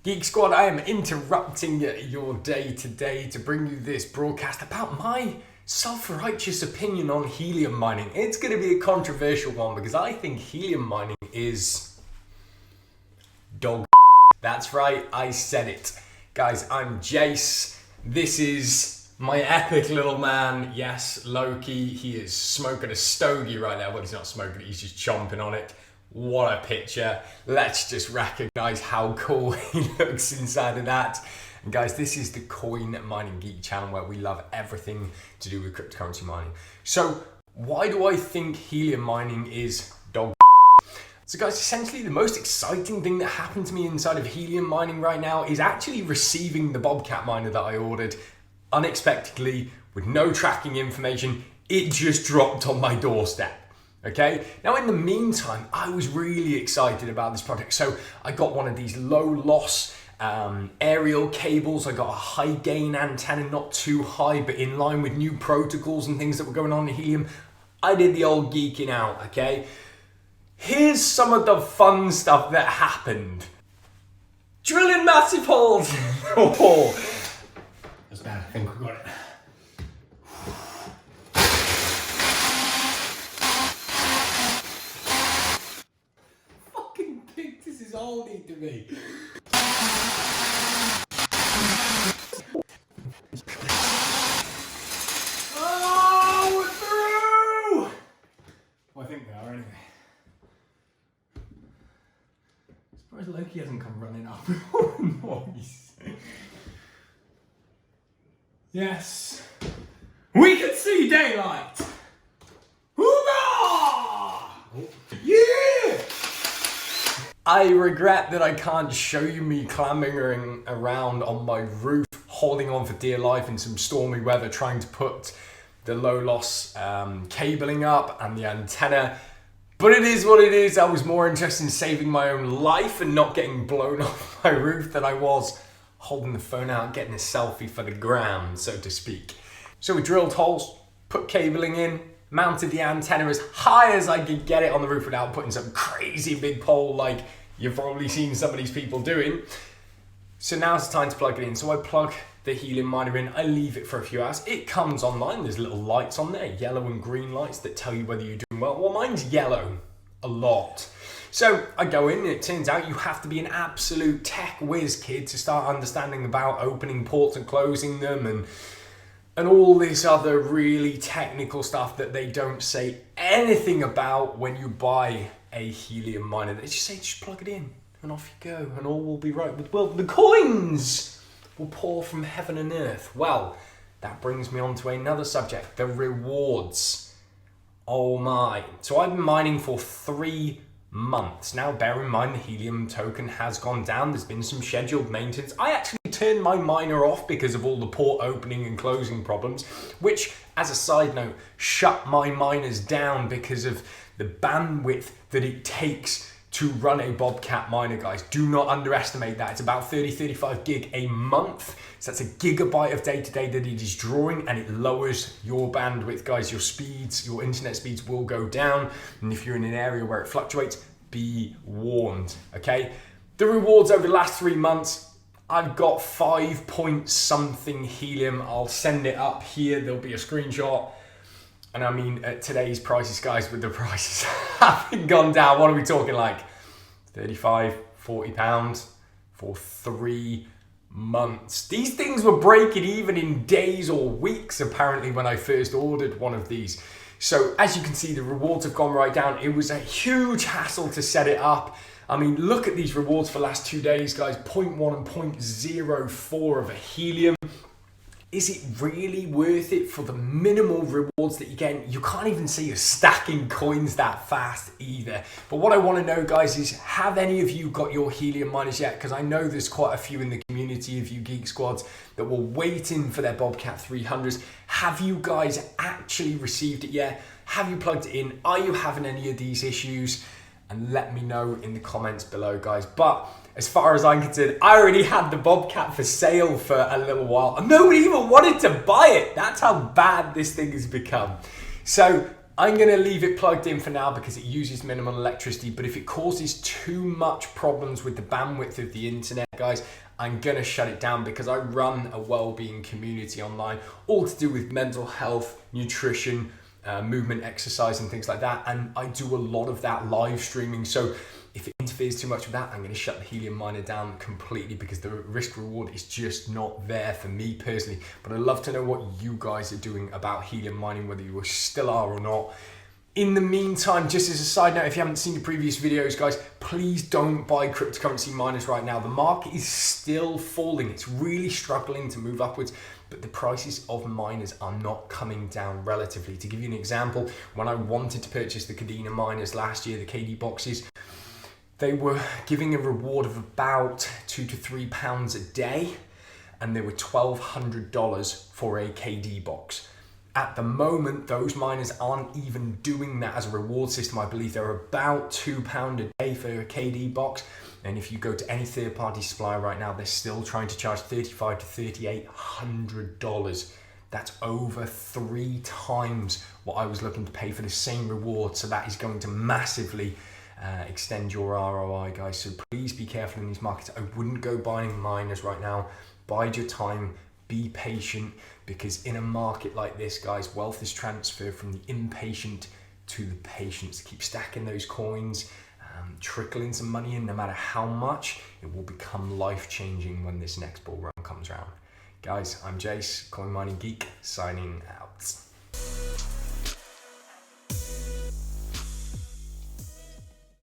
Geek Squad, I am interrupting your day today to bring you this broadcast about my self-righteous opinion on helium mining. It's going to be a controversial one because I think helium mining is dog. That's right, I said it. Guys, I'm Jace. This is my epic little man, yes, Loki. He is smoking a stogie right now. Well, he's not smoking it, he's just chomping on it. What a picture. Let's just recognize how cool he looks inside of that. And guys, this is the Coin Mining Geek channel where we love everything to do with cryptocurrency mining. So why do I think helium mining is dog? So guys, essentially the most exciting thing that happened to me inside of helium mining right now is actually receiving the Bobcat miner that I ordered unexpectedly with no tracking information. It just dropped on my doorstep. Okay, now in the meantime, I was really excited about this project. So I got one of these low loss aerial cables. I got a high gain antenna, not too high, but in line with new protocols and things that were going on in Helium. I did the old geeking out, okay? Here's some of the fun stuff that happened. Drilling massive holes in the wall. That's bad, I think we got it. This is all need to be. Oh, we're through! Well, I think they are anyway. Surprised Loki hasn't come running up with all the noise. Yes. We can see daylight! Hoorah! Yeah! I regret that I can't show you me clambering around on my roof, holding on for dear life in some stormy weather, trying to put the low loss cabling up and the antenna. But it is what it is. I was more interested in saving my own life and not getting blown off my roof than I was holding the phone out and getting a selfie for the gram, so to speak. So we drilled holes, put cabling in, mounted the antenna as high as I could get it on the roof without putting some crazy big pole like you've probably seen some of these people doing. So now's the time to plug it in. So I plug the helium miner in, I leave it for a few hours. It comes online, there's little lights on there, yellow and green lights that tell you whether you're doing well. Well, mine's yellow, a lot. So I go in and it turns out you have to be an absolute tech whiz kid to start understanding about opening ports and closing them and all this other really technical stuff that they don't say anything about when you buy a helium miner. They just say, just plug it in and off you go and all will be right. Well, the coins will pour from heaven and earth. Well, that brings me on to another subject, the rewards. Oh my. So I've been mining for 3 months. Now, bear in mind the helium token has gone down. There's been some scheduled maintenance. I actually turned my miner off because of all the port opening and closing problems, which, as a side note, shut my miners down because of the bandwidth that it takes to run a Bobcat miner, guys. Do not underestimate that. It's about 30-35 gig a month. So that's a gigabyte of data that it is drawing, and it lowers your bandwidth, guys. Your speeds, your internet speeds will go down. And if you're in an area where it fluctuates, be warned, okay? The rewards over the last 3 months, I've got 5 point something helium. I'll send it up here. There'll be a screenshot. And I mean, at today's prices, guys, with the prices having gone down, what are we talking like? 35, 40 pounds for 3 months. These things were breaking even in days or weeks, apparently, when I first ordered one of these. So as you can see, the rewards have gone right down. It was a huge hassle to set it up. I mean, look at these rewards for the last 2 days, guys. 0.1 and 0.04 of a helium. Is it really worth it for the minimal rewards that you get? You can't even see you're stacking coins that fast either. But what I want to know, guys, is have any of you got your helium miners yet? Because I know there's quite a few in the community of you Geek Squads that were waiting for their Bobcat 300s. Have you guys actually received it yet? Have you plugged it in? Are you having any of these issues? And let me know in the comments below, guys. But as far as I'm concerned, I already had the Bobcat for sale for a little while and nobody even wanted to buy it. That's how bad this thing has become. So I'm going to leave it plugged in for now because it uses minimal electricity, but if it causes too much problems with the bandwidth of the internet, guys, I'm going to shut it down because I run a well-being community online, all to do with mental health, nutrition, movement, exercise and things like that, and I do a lot of that live streaming. So if it interferes too much with that, I'm going to shut the Helium miner down completely because the risk reward is just not there for me personally. But I'd love to know what you guys are doing about Helium mining, whether you still are or not. In the meantime, just as a side note, if you haven't seen the previous videos, guys, please don't buy cryptocurrency miners right now. The market is still falling. It's really struggling to move upwards, but the prices of miners are not coming down relatively. To give you an example, when I wanted to purchase the Kadena miners last year, the KD boxes, they were giving a reward of about £2 to £3 a day, and they were $1,200 for a KD box. At the moment, those miners aren't even doing that as a reward system. I believe they're about £2 a day for a KD box. And if you go to any third-party supplier right now, they're still trying to charge $3,500 to $3,800. That's over 3 times what I was looking to pay for the same reward. So that is going to massively extend your ROI, guys. So please be careful in these markets. I wouldn't go buying miners right now. Bide your time. Be patient, because in a market like this, guys, wealth is transferred from the impatient to the patient. So keep stacking those coins, trickling some money in, no matter how much. It will become life-changing when this next bull run comes around. Guys, I'm Jace, Coin Mining Geek, signing out.